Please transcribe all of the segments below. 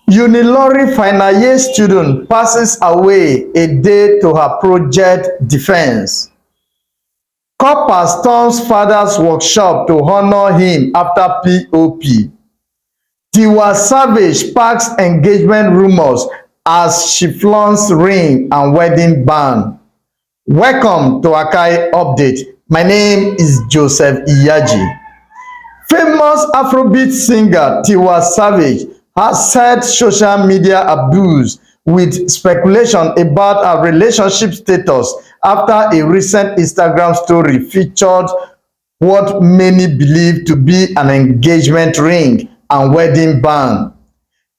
UNILORIN final year student passes away a day to her project defense. Corper storms father's workshop to honor him after POP. Tiwa Savage sparks engagement rumors as she flaunts ring and wedding band. Welcome to Akai Update. My name is Joseph Iyaji. Famous Afrobeat singer Tiwa Savage has said social media abuse with speculation about her relationship status after a recent Instagram story featured what many believe to be an engagement ring and wedding band.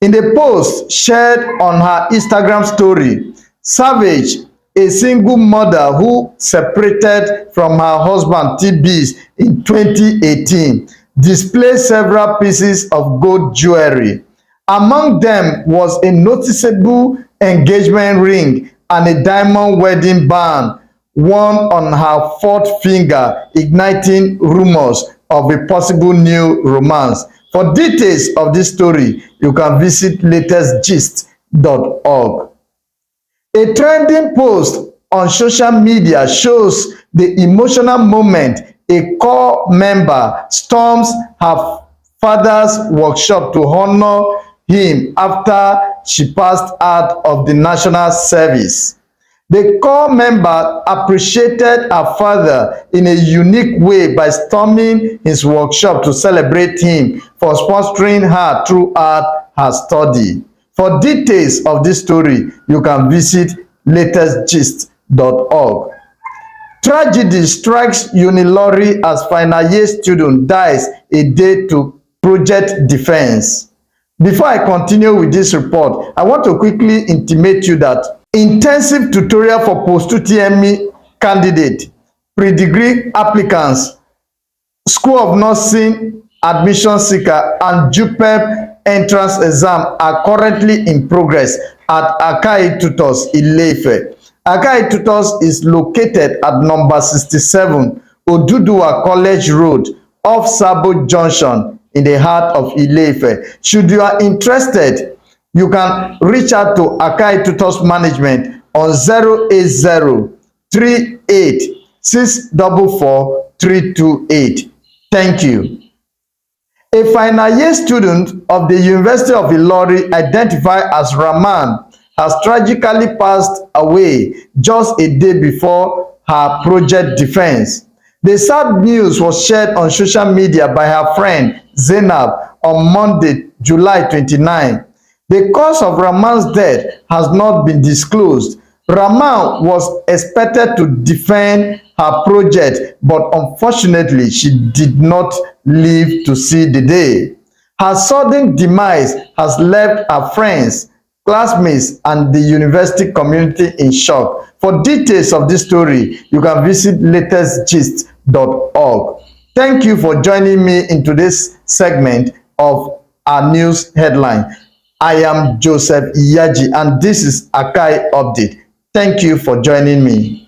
In a post shared on her Instagram story, Savage, a single mother who separated from her husband TB's in 2018, displayed several pieces of gold jewelry. Among them was a noticeable engagement ring and a diamond wedding band worn on her fourth finger, igniting rumors of a possible new romance. For details of this story, you can visit latestgist.org. A trending post on social media shows the emotional moment a core member storms her father's workshop to honor him after she passed out of the national service. The core member appreciated her father in a unique way by storming his workshop to celebrate him for sponsoring her throughout her study. For details of this story, you can visit latestgist.org. Tragedy strikes UNILORIN as final year student dies a day to project defense. Before I continue with this report, I want to quickly intimate you that intensive tutorial for post-UTME candidate, pre-degree applicants, School of Nursing admission seeker, and JUPEP entrance exam are currently in progress at Akai Tutors Ile-Ife. Akai Tutors is located at number 67 Oduduwa College Road off Sabo Junction in the heart of Ile-Ife. Should you are interested, you can reach out to Akai Tutors Management on 08038644328. Thank you. A final year student of the University of Ilorin, identified as Rahman, has tragically passed away just a day before her project defense. The sad news was shared on social media by her friend Zainab on Monday, July 29. The cause of Rahman's death has not been disclosed. Rahman was expected to defend her project, but unfortunately, she did not live to see the day. Her sudden demise has left her friends, classmates, and the university community in shock. For details of this story, you can visit latestgist.org. Thank you for joining me in today's segment of our news headline. I am Joseph Iyaji, and this is Akai Update. Thank you for joining me.